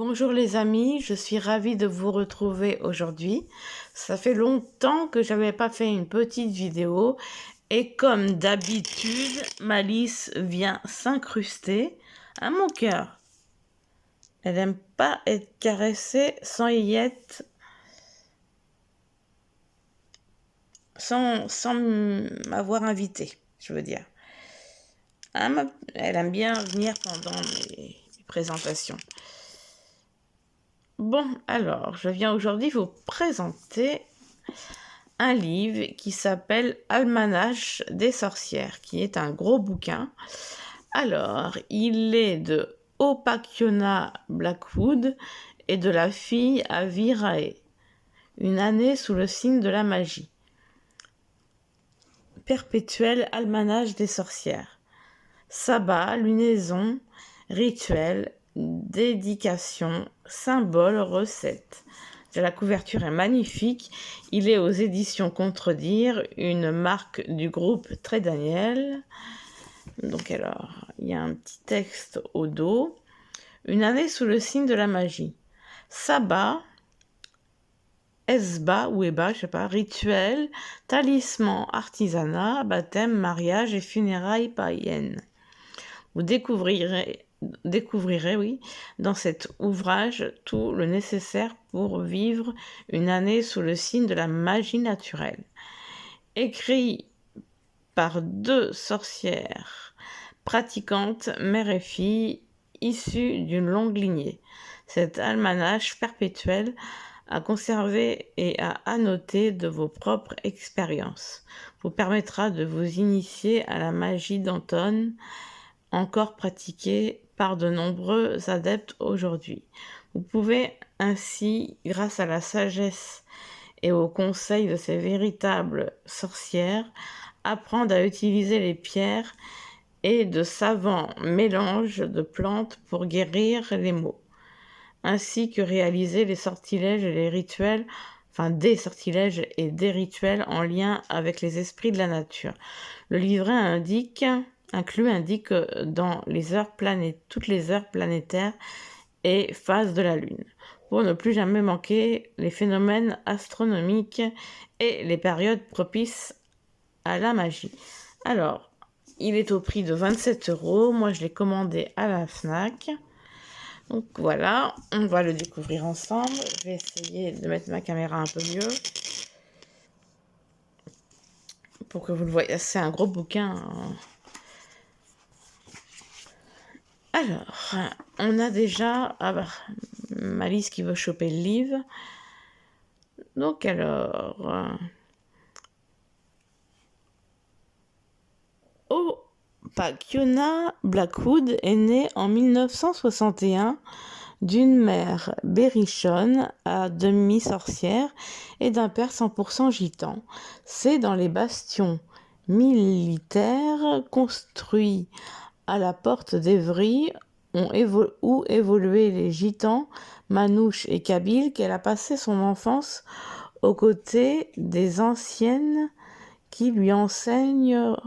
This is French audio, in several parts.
Bonjour les amis, je suis ravie de vous retrouver aujourd'hui. Ça fait longtemps que j'avais pas fait une petite vidéo et comme d'habitude, Malice vient s'incruster à mon cœur. Elle n'aime pas être caressée sans yéyette, sans m'avoir invitée, je veux dire. Elle aime bien venir pendant mes présentations. Bon, alors, je viens aujourd'hui vous présenter un livre qui s'appelle Almanach des sorcières, qui est un gros bouquin. Alors, il est de Opakiona Blackwood et de la fille Avi Rae. Une année sous le signe de la magie. Perpétuel almanach des sorcières. Sabbat, lunaison, rituel, dédication, symbole, recette. La couverture est magnifique. Il est aux éditions Contredire, une marque du groupe Très Daniel. Donc alors, il y a un petit texte au dos. Une année sous le signe de la magie. Sabbat, Esba ou Eba, je sais pas, rituel, talisman, artisanat, baptême, mariage et funérailles païennes. Vous découvrirez, oui, dans cet ouvrage tout le nécessaire pour vivre une année sous le signe de la magie naturelle. Écrit par deux sorcières pratiquantes, mère et fille, issues d'une longue lignée. Cet almanach perpétuel à conserver et à annoter de vos propres expériences vous permettra de vous initier à la magie d'Anton, encore pratiquée par de nombreux adeptes aujourd'hui. Vous pouvez ainsi, grâce à la sagesse et aux conseils de ces véritables sorcières, apprendre à utiliser les pierres et de savants mélanges de plantes pour guérir les maux, ainsi que réaliser les sortilèges et les rituels, des sortilèges et des rituels en lien avec les esprits de la nature. Le livret indique dans toutes les heures planétaires et phases de la Lune, pour ne plus jamais manquer les phénomènes astronomiques et les périodes propices à la magie. Alors, il est au prix de 27 €. Moi, je l'ai commandé à la Fnac. Donc voilà, on va le découvrir ensemble. Je vais essayer de mettre ma caméra un peu mieux pour que vous le voyez. C'est un gros bouquin. Alors, on a déjà Malice qui veut choper le livre. Donc alors, Opakiona Blackwood est née en 1961 d'une mère berrichonne à demi-sorcière et d'un père 100% gitan. C'est dans les bastions militaires construits à la porte d'Evry où évoluaient les gitans, manouches et kabyles qu'elle a passé son enfance aux côtés des anciennes qui lui enseignèrent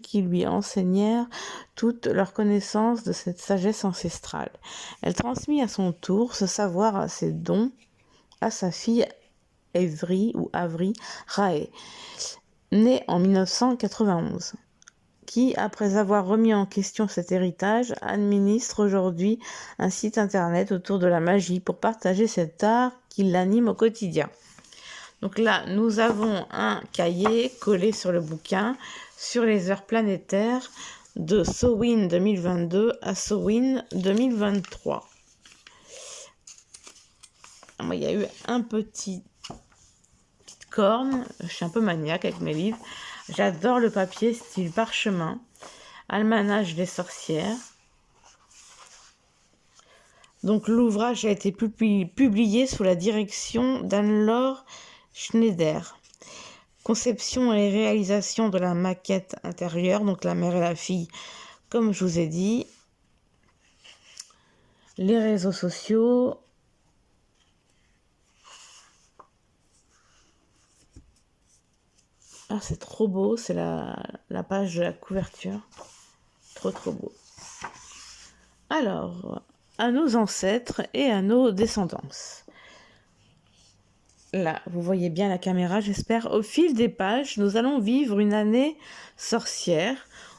qui lui enseignèrent toute leur connaissance de cette sagesse ancestrale. Elle transmit à son tour ce savoir à ses dons à sa fille Avi Rae, née en 1991, qui, après avoir remis en question cet héritage, administre aujourd'hui un site internet autour de la magie pour partager cet art qui l'anime au quotidien. Donc là, nous avons un cahier collé sur le bouquin sur les heures planétaires de Samhain 2022 à Samhain 2023. Moi, il y a eu un petite corne. Je suis un peu maniaque avec mes livres. J'adore le papier style parchemin. Almanach des sorcières. Donc l'ouvrage a été publié sous la direction d'Anne-Laure Schneider. Conception et réalisation de la maquette intérieure, donc la mère et la fille, comme je vous ai dit. Les réseaux sociaux. Ah, c'est trop beau, c'est la page de la couverture. Trop beau. Alors, à nos ancêtres et à nos descendances. Là, vous voyez bien la caméra, j'espère. Au fil des pages, nous allons vivre une année sorcière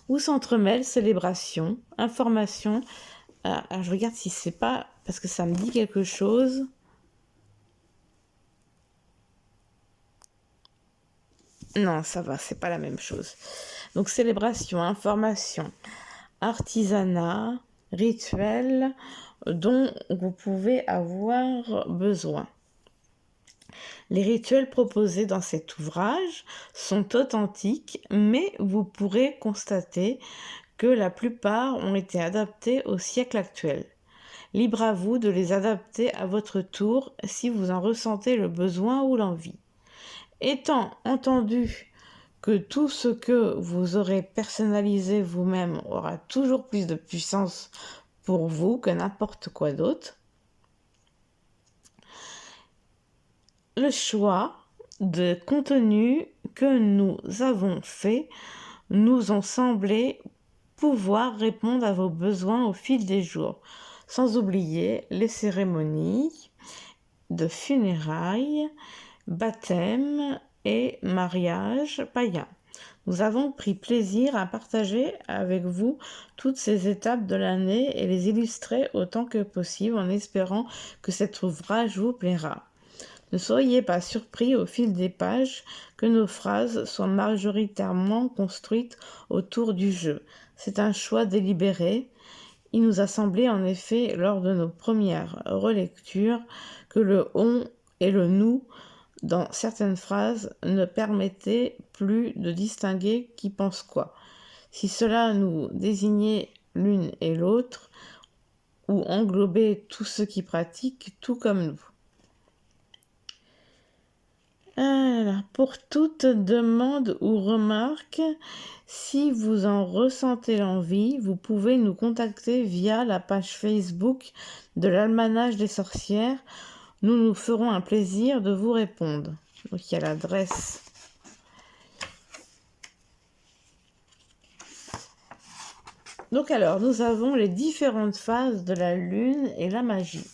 où s'entremêlent célébrations, informations. Alors, je regarde si c'est pas parce que ça me dit quelque chose. Non, ça va, c'est pas la même chose. Donc, célébration, information, artisanat, rituel dont vous pouvez avoir besoin. Les rituels proposés dans cet ouvrage sont authentiques, mais vous pourrez constater que la plupart ont été adaptés au siècle actuel. Libre à vous de les adapter à votre tour si vous en ressentez le besoin ou l'envie. Étant entendu que tout ce que vous aurez personnalisé vous-même aura toujours plus de puissance pour vous que n'importe quoi d'autre, le choix de contenu que nous avons fait nous ont semblé pouvoir répondre à vos besoins au fil des jours, sans oublier les cérémonies de funérailles, baptême et mariage païen. Nous avons pris plaisir à partager avec vous toutes ces étapes de l'année et les illustrer autant que possible en espérant que cet ouvrage vous plaira. Ne soyez pas surpris au fil des pages que nos phrases soient majoritairement construites autour du jeu. C'est un choix délibéré. Il nous a semblé en effet lors de nos premières relectures que le on et le nous dans certaines phrases ne permettaient plus de distinguer qui pense quoi. Si cela nous désignait l'une et l'autre ou englobait tous ceux qui pratiquent tout comme nous. Alors, pour toute demande ou remarque, si vous en ressentez l'envie, vous pouvez nous contacter via la page Facebook de l'Almanach des sorcières. Nous nous ferons un plaisir de vous répondre. Donc, il y a l'adresse. Donc alors, nous avons les différentes phases de la lune et la magie.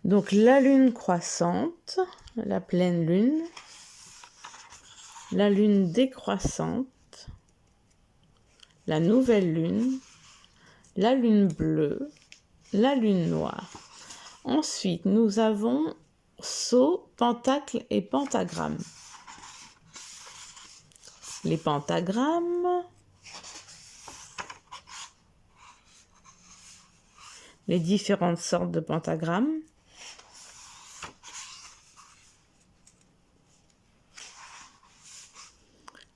Donc la lune croissante, la pleine lune, la lune décroissante, la nouvelle lune, la lune bleue, la lune noire. Ensuite, nous avons sceau, pentacle et pentagramme. Les pentagrammes, les différentes sortes de pentagrammes,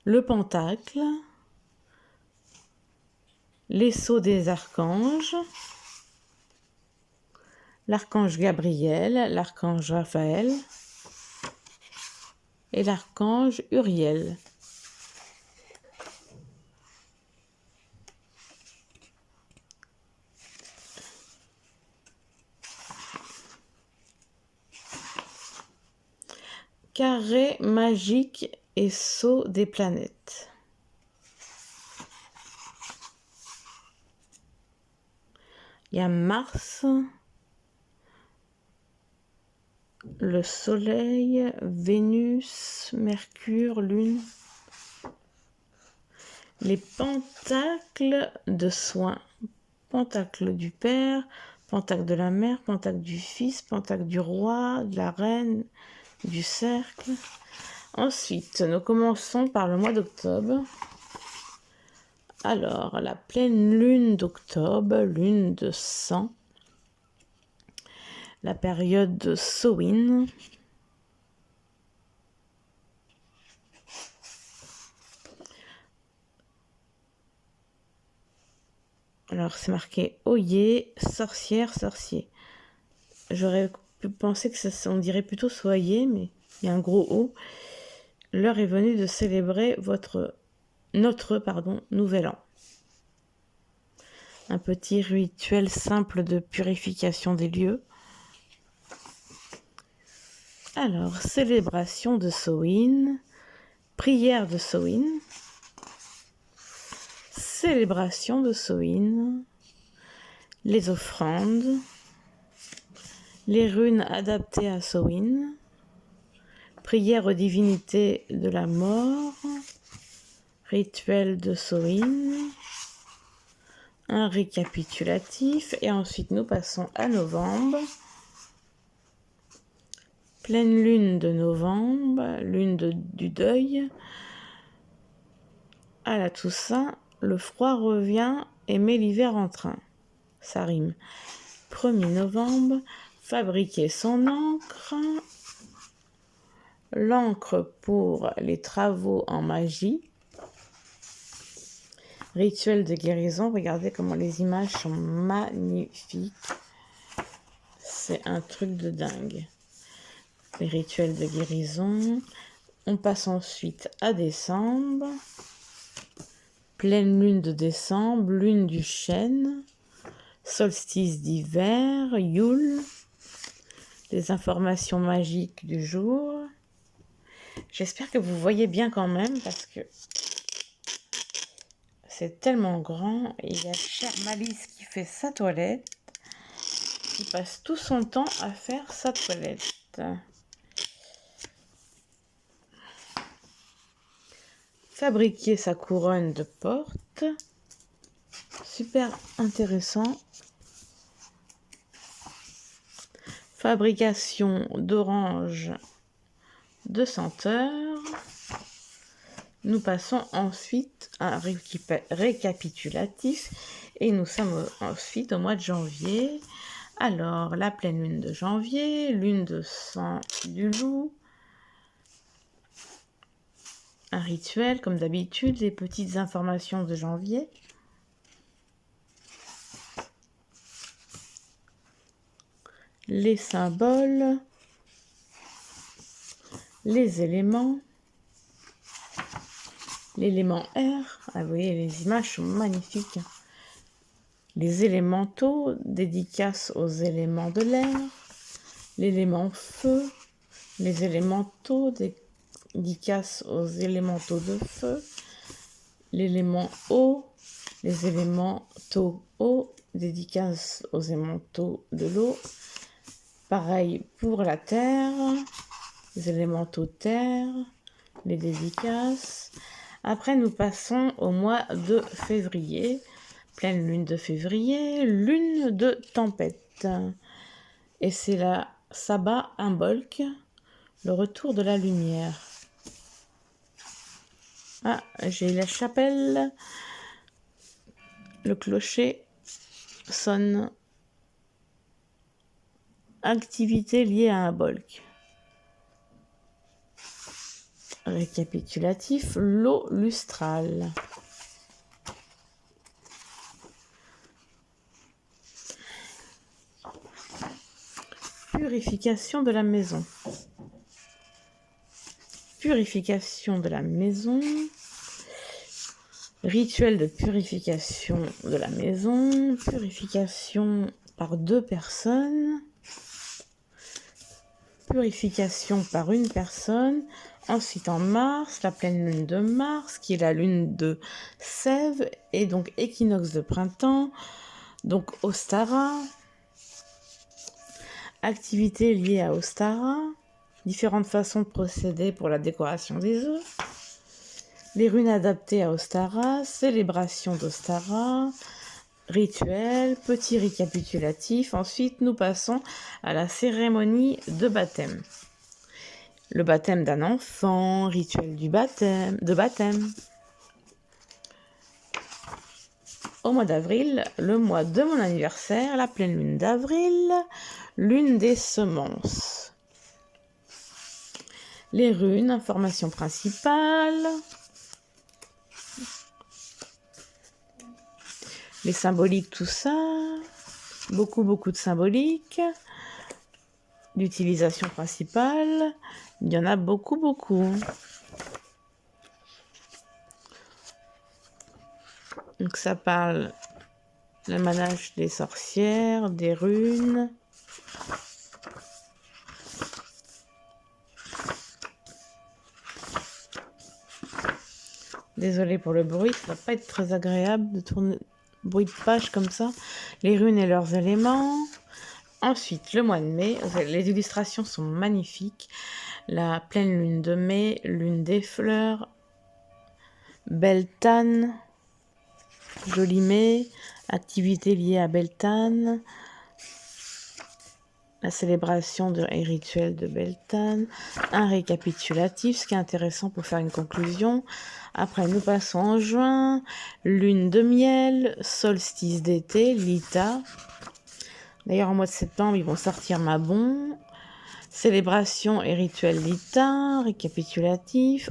le pentacle, les sceaux des archanges, l'archange Gabriel, l'archange Raphaël et l'archange Uriel. Carré magique et sceau des planètes. Il y a Mars, le Soleil, Vénus, Mercure, Lune. Les pentacles de soins. Pentacle du Père, pentacle de la Mère, pentacle du Fils, pentacle du Roi, de la Reine, du Cercle. Ensuite, nous commençons par le mois d'octobre. Alors, la pleine lune d'octobre, lune de sang. La période de Samhain. Alors, c'est marqué Oyez, sorcière, sorcier. J'aurais pu penser que on dirait plutôt Soyez, mais il y a un gros O. L'heure est venue de célébrer notre nouvel an. Un petit rituel simple de purification des lieux. Alors, célébration de Samhain, prière de Samhain, célébration de Samhain, les offrandes, les runes adaptées à Samhain, prière aux divinités de la mort, rituel de Samhain, un récapitulatif, et ensuite nous passons à novembre. Pleine lune de novembre, du deuil. À la Toussaint, le froid revient et met l'hiver en train. Ça rime. 1er novembre, fabriquer son encre. L'encre pour les travaux en magie. Rituel de guérison. Regardez comment les images sont magnifiques. C'est un truc de dingue. Les rituels de guérison. On passe ensuite à décembre. Pleine lune de décembre, lune du chêne, solstice d'hiver, Yule, les informations magiques du jour. J'espère que vous voyez bien quand même parce que c'est tellement grand. Et il y a chère Malice qui fait sa toilette, qui passe tout son temps à faire sa toilette. Fabriquer sa couronne de porte. Super intéressant. Fabrication d'oranges de senteur. Nous passons ensuite à un récapitulatif et nous sommes ensuite au mois de janvier. Alors, la pleine lune de janvier, lune de sang du loup, un rituel comme d'habitude, les petites informations de janvier. Les symboles, les éléments, l'élément R, ah, vous voyez les images sont magnifiques. Les élémentaux, dédicaces aux éléments de l'air, l'élément feu, les élémentaux, dédicaces aux élémentaux de feu, l'élément eau, les élémentaux eau, dédicaces aux élémentaux de l'eau. Pareil pour la terre, les élémentaux terre, les dédicaces. Après, nous passons au mois de février. Pleine lune de février, lune de tempête. Et c'est la Sabbat Imbolc, le retour de la lumière. Ah, j'ai la chapelle. Le clocher sonne. Activité liée à Imbolc. Récapitulatif, l'eau lustrale. Purification de la maison. Purification de la maison. Rituel de purification de la maison. Purification par 2 personnes. Purification par 1 personne. Ensuite en mars, la pleine lune de mars, qui est la lune de Sève, et donc équinoxe de printemps, donc Ostara. Activités liées à Ostara, différentes façons de procéder pour la décoration des œufs, les runes adaptées à Ostara, célébration d'Ostara, rituel, petit récapitulatif. Ensuite, nous passons à la cérémonie de baptême. Le baptême d'un enfant, rituel de baptême. Au mois d'avril, le mois de mon anniversaire, la pleine lune d'avril, lune des semences. Les runes, information principale. Les symboliques, tout ça. Beaucoup de symboliques. L'utilisation principale. Il y en a beaucoup. Donc ça parle le manage des sorcières, des runes. Désolée pour le bruit, ça va pas être très agréable de bruit de page comme ça. Les runes et leurs éléments. Ensuite, le mois de mai, les illustrations sont magnifiques. La pleine lune de mai, lune des fleurs, Beltane, joli mai, activités liées à Beltane, la célébration et rituel de Beltane, un récapitulatif, ce qui est intéressant pour faire une conclusion. Après, nous passons en juin, lune de miel, solstice d'été, Lita. D'ailleurs, en mois de septembre, ils vont sortir Mabon. Célébration et rituel Lita, récapitulatif,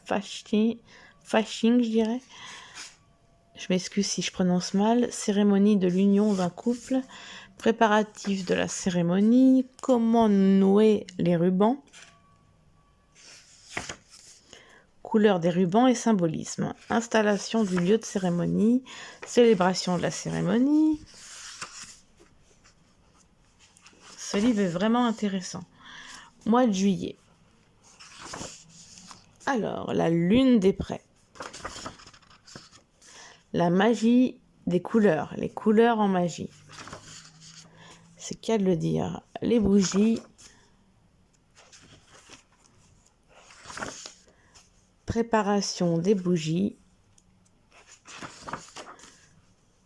fasting, je dirais. Je m'excuse si je prononce mal. Cérémonie de l'union d'un couple. Préparatif de la cérémonie. Comment nouer les rubans. Couleur des rubans et symbolisme. Installation du lieu de cérémonie. Célébration de la cérémonie. Ce livre est vraiment intéressant. Mois de juillet. Alors, la lune des prêts. La magie des couleurs, les couleurs en magie. C'est qu'à le dire. Les bougies. Préparation des bougies.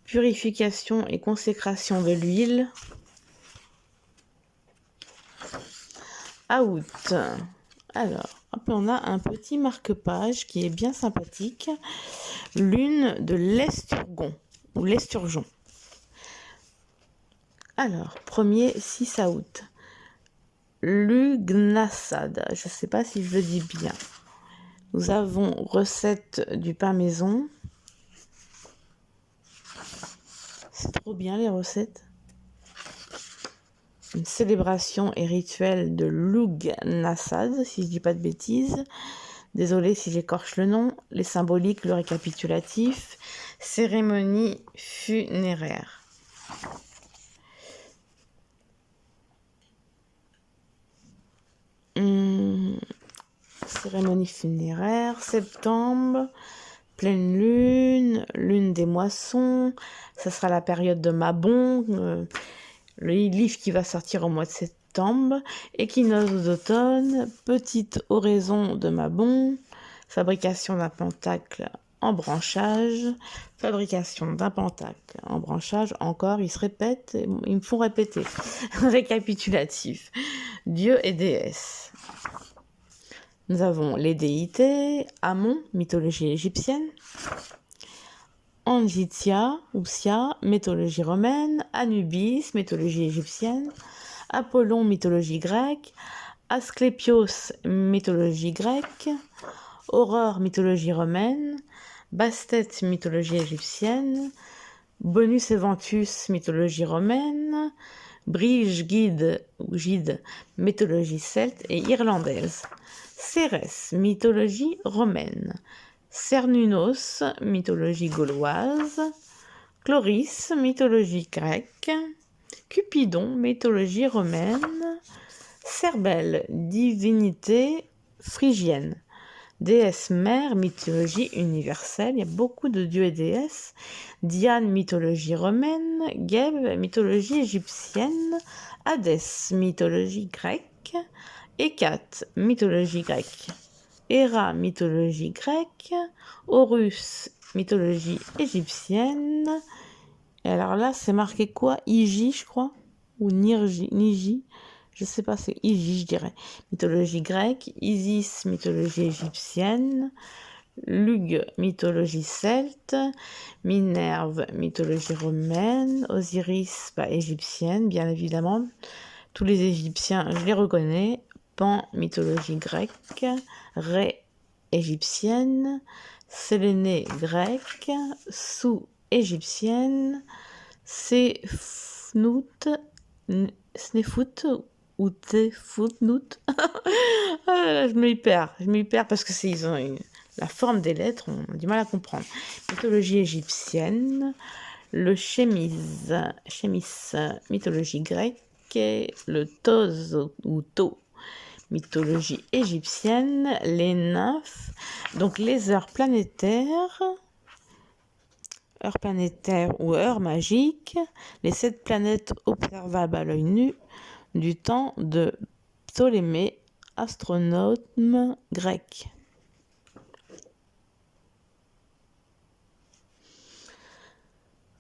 Purification et consécration de l'huile. Out. Alors, on a un petit marque-page qui est bien sympathique. Lune de l'esturgon ou l'esturgeon. Alors, 1er 6 août. Lugnasad. Je ne sais pas si je le dis bien. Nous avons recette du pain maison. C'est trop bien les recettes. Une célébration et rituel de Lugnasad, si je ne dis pas de bêtises. Désolée si j'écorche le nom. Les symboliques, le récapitulatif. Cérémonie funéraire. Cérémonie funéraire, septembre, pleine lune, lune des moissons, ça sera la période de Mabon, le livre qui va sortir au mois de septembre, équinoxe d'automne, petite oraison de Mabon, fabrication d'un pentacle en branchage, fabrication d'un pentacle en branchage, encore, ils se répètent, ils me font répéter, récapitulatif, Dieu et déesse. Nous avons les déités, Amon, mythologie égyptienne, Angitia, ou Sia, mythologie romaine, Anubis, mythologie égyptienne, Apollon, mythologie grecque, Asclépios, mythologie grecque, Aurore, mythologie romaine, Bastet, mythologie égyptienne, Bonus et Ventus, mythologie romaine, Brige, Gide, mythologie celte et irlandaise. Cérès, mythologie romaine. Cernunnos, mythologie gauloise. Chloris, mythologie grecque. Cupidon, mythologie romaine. Cerbère, divinité phrygienne. Déesse mère, mythologie universelle. Il y a beaucoup de dieux et déesses. Diane, mythologie romaine. Geb, mythologie égyptienne. Hadès, mythologie grecque. Hécate, mythologie grecque. Héra, mythologie grecque. Horus, mythologie égyptienne. Et alors là, c'est marqué quoi? Igi, je crois. Ou Niji. Je sais pas, c'est Igi, je dirais. Mythologie grecque. Isis, mythologie égyptienne. Lug, mythologie celte. Minerve, mythologie romaine. Osiris, égyptienne, bien évidemment. Tous les Égyptiens, je les reconnais. Pan, mythologie grecque. Ré, égyptienne. Sélénée, grecque. Sou, égyptienne. Snefut ou Tefutnout. Je m'y perds parce que ils ont la forme des lettres, on a du mal à comprendre. Mythologie égyptienne. Le Chémis, mythologie grecque. Le Toz ou To, mythologie égyptienne. Les nymphes, donc les heures planétaires. Heure planétaire ou heure magique, les 7 planètes observables à l'œil nu du temps de Ptolémée, astronome grec.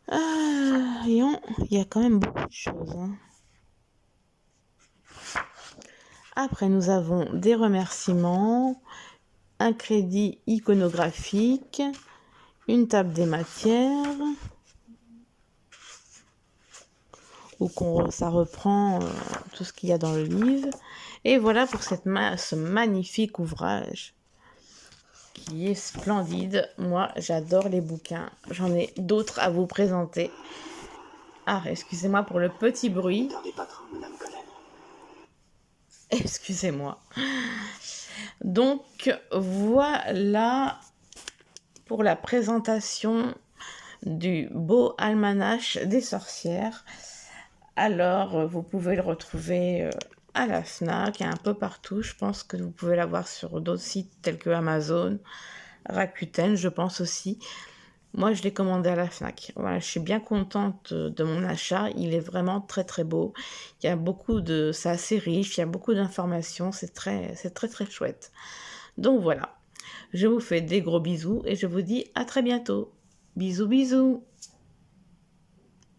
Voyons, il y a quand même beaucoup de choses. Après, nous avons des remerciements, un crédit iconographique, une table des matières, où ça reprend tout ce qu'il y a dans le livre. Et voilà pour ce magnifique ouvrage qui est splendide. Moi, j'adore les bouquins. J'en ai d'autres à vous présenter. Ah, excusez-moi pour le petit bruit. Excusez-moi. Donc, voilà pour la présentation du beau almanach des sorcières. Alors, vous pouvez le retrouver à la FNAC et un peu partout. Je pense que vous pouvez l'avoir sur d'autres sites tels que Amazon, Rakuten, je pense aussi. Moi, je l'ai commandé à la FNAC. Voilà, je suis bien contente de mon achat. Il est vraiment très, très beau. Il y a c'est assez riche, il y a beaucoup d'informations. C'est très, très chouette. Donc voilà. Je vous fais des gros bisous et je vous dis à très bientôt. Bisous, bisous.